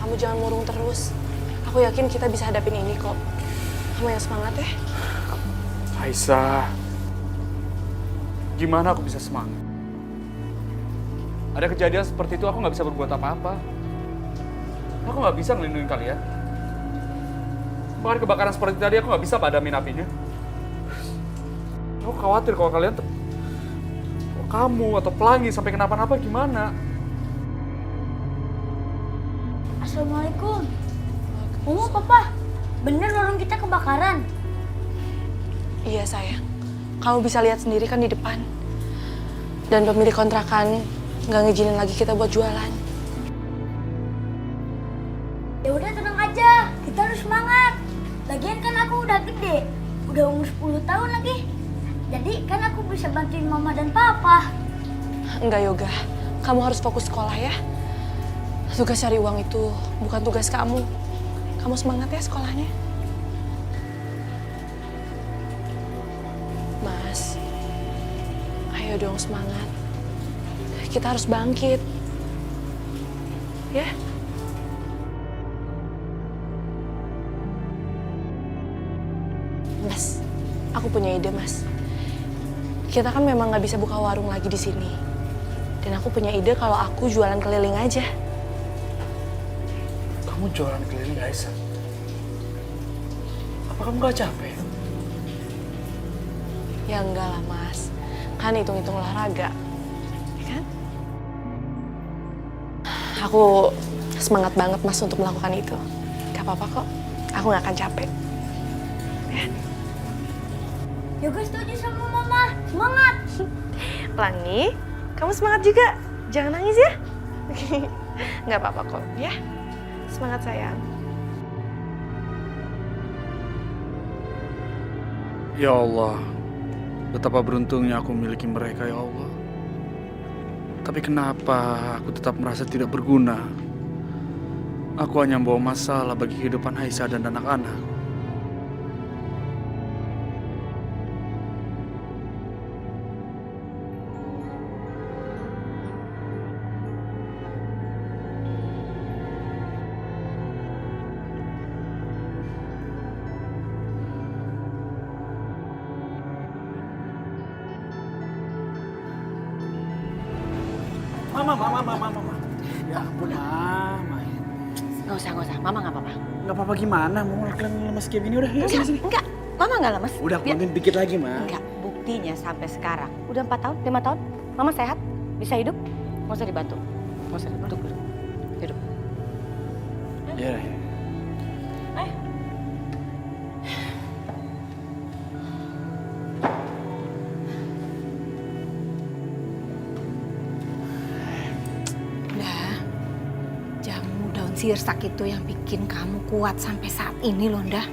kamu jangan murung terus. Aku yakin kita bisa hadapin ini kok. Kamu yang semangat ya. Aisyah, gimana aku bisa semangat? Ada kejadian seperti itu, aku nggak bisa berbuat apa-apa. Aku nggak bisa ngelindungin kalian. Bahkan kebakaran seperti tadi, aku nggak bisa padamin apinya. Aku khawatir kalau kalian, kalau kamu atau Pelangi sampai kenapa-napa gimana? Assalamualaikum. Mama, Papa, bener warung kita kebakaran? Iya sayang. Kamu bisa lihat sendiri kan di depan. Dan pemilik kontrakan nggak ngizinin lagi kita buat jualan. Ya udah tenang aja, kita harus semangat. Lagian kan aku udah gede, udah umur 10 tahun lagi. Jadi kan aku bisa bantuin Mama dan Papa. Enggak Yoga, kamu harus fokus sekolah ya. Tugas cari uang itu bukan tugas kamu. Kamu semangat ya sekolahnya. Mas, ayo dong semangat. Kita harus bangkit. Ya? Mas, aku punya ide, Mas. Kita kan memang nggak bisa buka warung lagi di sini. Dan aku punya ide kalau aku jualan keliling aja. Kamu jualan keliling, Aisyah? Apa kamu gak capek? Ya enggak lah, Mas. Kan hitung-hitung olahraga. Ya kan? Aku semangat banget, Mas, untuk melakukan itu. Gak apa-apa kok. Aku gak akan capek. Ya. Yoga setuju sama Mama, semangat. Pelangi, kamu semangat juga. Jangan nangis ya. Gak apa-apa kok, ya. Semangat sayang. Ya Allah, betapa beruntungnya aku memiliki mereka, ya Allah. Tapi kenapa aku tetap merasa tidak berguna? Aku hanya membawa masalah bagi kehidupan Aisyah dan anak-anak. Mama. Ya ampun, Mama. Nggak usah. Mama nggak apa-apa. Nggak apa-apa gimana? Mau laki-laki lemes kayak gini udah. Yuk, sini. Enggak. Mama nggak lemes. Udah, aku bantuin dikit lagi, Ma. Enggak. Buktinya sampai sekarang. Udah 4 tahun, 5 tahun. Mama sehat. Bisa hidup. Nggak usah dibantu. Nggak usah dibantu. Hidup. Ya. Nda, jamu daun sirsak itu yang bikin kamu kuat sampai saat ini loh, Nda.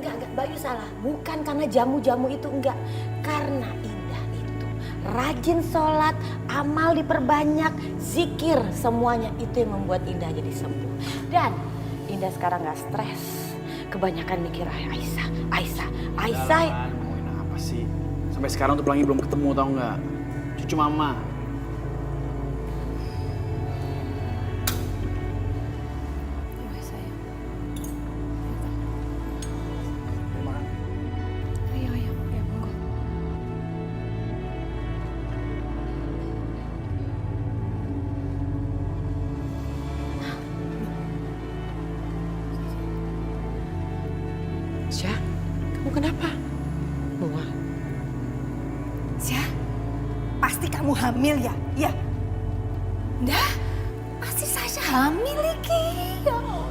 Enggak. Bayu salah. Bukan karena jamu-jamu itu enggak. Karena Indah itu rajin sholat, amal diperbanyak, zikir. Semuanya itu yang membuat Indah jadi sembuh. Dan Indah sekarang nggak stres. Kebanyakan mikir Aisyah. Ngomongin apa sih? Sampai sekarang tuh Pelangi belum ketemu, tau nggak? Cucu Mama. Iya, sayang. Ayo, monggo. Syah, kamu kenapa? Mual. Syah, pasti kamu hamil ya? Iya. Nda, pasti Sasha hamil iki. Ya Allah,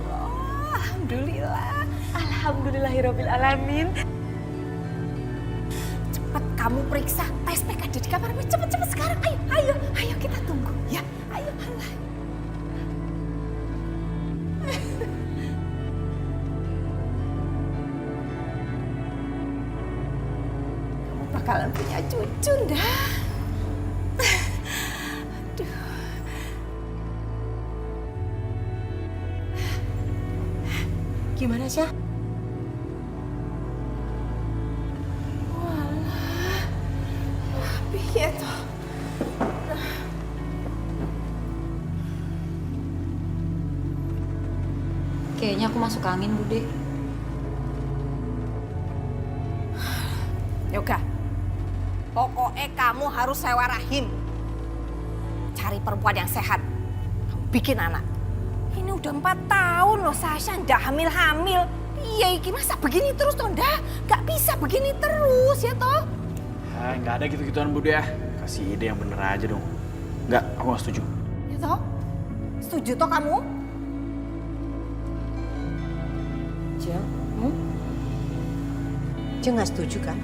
alhamdulillah. Alhamdulillahirabbil alamin. Cepat kamu periksa tes PKD di kamar. Cepet sekarang. Ayo kita tunggu ya. Ayo. Kamu bakalan punya cucu, Nda. Aduh. Gimana Syah? Walah. Piye toh? Kayaknya aku masuk angin, Bude. Yoga, pokoknya kamu harus sewa rahim. Cari perempuan yang sehat. Kamu bikin anak. Ini udah 4 tahun loh Sasha ndak hamil-hamil. Iya iki masa begini terus toh ndak? Gak bisa begini terus ya toh. Nggak ada gitu-gituan Bude ya. Kasih ide yang bener aja dong. Nggak, aku nggak setuju. Ya toh? Setuju toh kamu? Jeng, Jeng nggak setuju kan?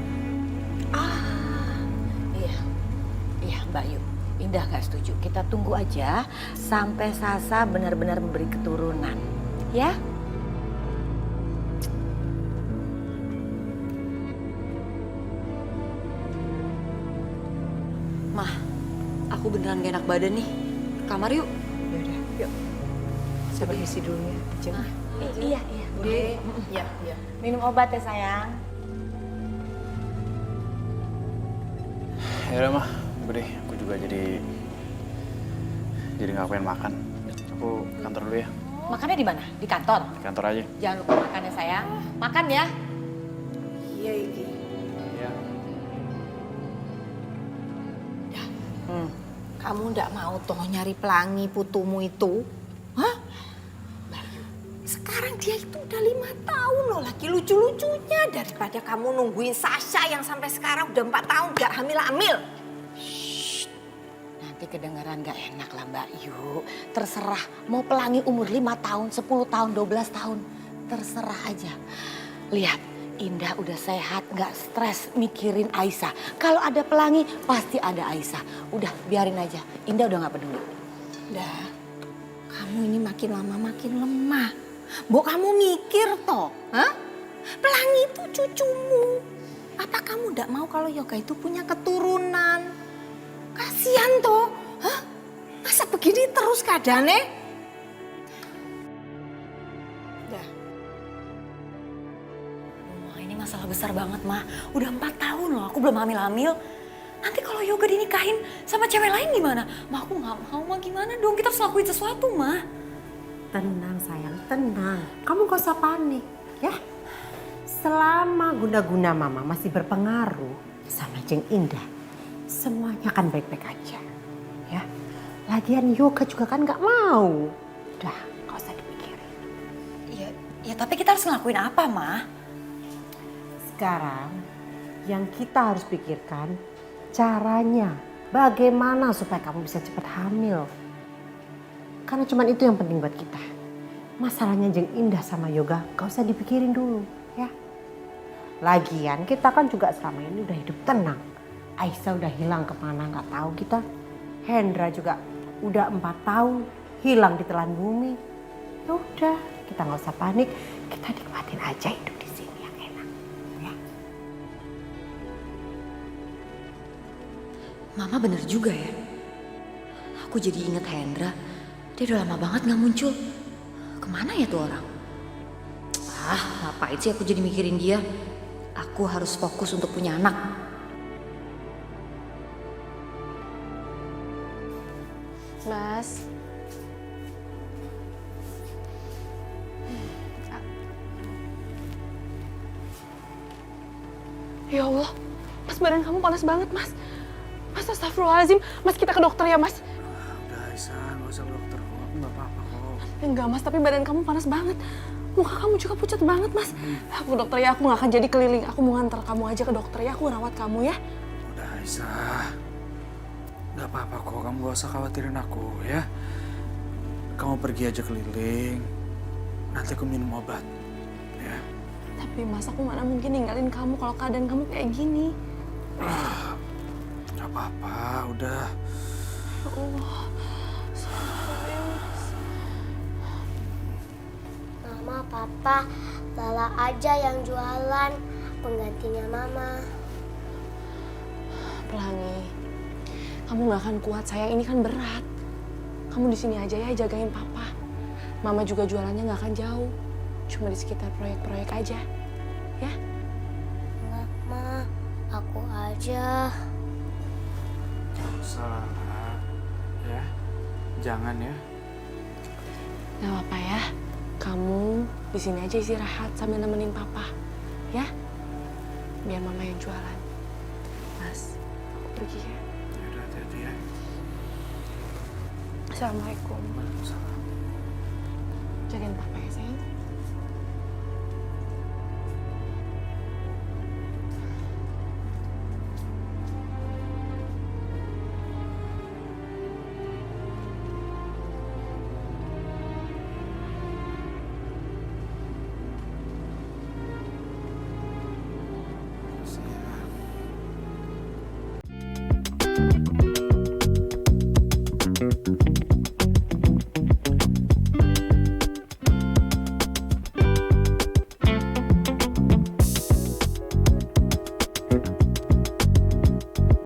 Iya Mbak Yu. Indah nggak setuju. Kita tunggu aja sampai Sasa benar-benar memberi keturunan, ya? Mah, aku beneran gak enak badan nih. Kamar yuk. Yaudah, yuk. Saya permisi dulu ya, Jeng. Iya. Bude. Iya. Minum obat ya sayang. Ya udah mah, Bude, aku juga jadi nggak pengen makan. Aku ke kantor dulu ya. Makannya di mana? Di kantor? Di kantor aja. Jangan lupa makan ya sayang. Makan ya. Iya iki. Iya. Kamu ndak mau toh nyari pelangi putumu itu? Hah? Sekarang dia itu udah 5 tahun loh lagi lucu-lucunya. Daripada kamu nungguin Sasha yang sampai sekarang udah 4 tahun gak hamil-hamil. Nanti kedengaran gak enak lah Mbak Yu. Terserah mau pelangi umur 5 tahun, 10 tahun, 12 tahun. Terserah aja. Lihat, Indah udah sehat, gak stres mikirin Aisyah. Kalau ada pelangi pasti ada Aisyah. Udah biarin aja, Indah udah gak peduli. Dah, kamu ini makin lama makin lemah. Mbok kamu mikir toh, hah? Pelangi itu cucumu. Apa kamu ndak mau kalau Yoga itu punya keturunan? Kasihan toh, hah? Masa begini terus keadaannya? Dah. Wah, ini masalah besar banget, Mah. Udah 4 tahun loh, aku belum hamil-hamil. Nanti kalau Yoga dinikahin sama cewek lain gimana? Mah, aku nggak mau, Mah. Gimana dong? Kita harus lakuin sesuatu, Mah. Tenang sayang, tenang. Kamu gak usah panik, ya. Selama guna-guna mama masih berpengaruh sama Jeng Indah, semuanya akan baik-baik aja, ya. Lagian Yoga juga kan gak mau. Udah, gak usah dipikirin. Ya tapi kita harus ngelakuin apa, Mah? Sekarang yang kita harus pikirkan caranya. Bagaimana supaya kamu bisa cepat hamil. Karena cuma itu yang penting buat kita. Masalahnya Jeng Indah sama Yoga gak usah dipikirin dulu, ya. Lagian kita kan juga selama ini udah hidup tenang. Aisyah udah hilang kemana gak tahu kita. Hendra juga udah 4 tahun hilang di telan bumi. Ya udah, kita gak usah panik. Kita nikmatin aja hidup di sini yang enak, ya. Mama bener juga ya. Aku jadi inget Hendra. Dia udah lama banget gak muncul. Kemana ya tuh orang? Ngapain sih aku jadi mikirin dia? Aku harus fokus untuk punya anak. Mas. Ya Allah, Mas, badan kamu panas banget, Mas. Mas, astagfirullahaladzim. Mas, kita ke dokter ya, Mas. Udah Aisyah, nggak usah ke dokter kok. Aku nggak apa-apa kok. Enggak, Mas, tapi badan kamu panas banget. Muka kamu juga pucat banget, Mas. Aku dokter ya, aku nggak akan jadi keliling. Aku mau ngantar kamu aja ke dokter ya, aku rawat kamu ya. Udah Aisyah, nggak apa-apa kok. Kamu gak usah khawatirin aku ya. Kamu pergi aja keliling. Nanti aku minum obat. Ya. Tapi Mas, aku mana mungkin ninggalin kamu kalau keadaan kamu kayak gini. Gak apa-apa, udah. Ya Allah. Mama, Papa, Lala aja yang jualan. Penggantinya Mama. Pelangi, kamu nggak akan kuat, sayang. Ini kan berat. Kamu di sini aja ya, jagain Papa. Mama juga jualannya nggak akan jauh. Cuma di sekitar proyek-proyek aja. Ya? Enggak, Ma. Aku aja. Gak usah, ya. Jangan ya. Nggak apa-apa ya. Kamu di sini aja istirahat sambil nemenin papa, ya. Biar mama yang jualan. Mas, aku pergi ya. Yaudah, hati-hati ya. Assalamualaikum. Jagain papa.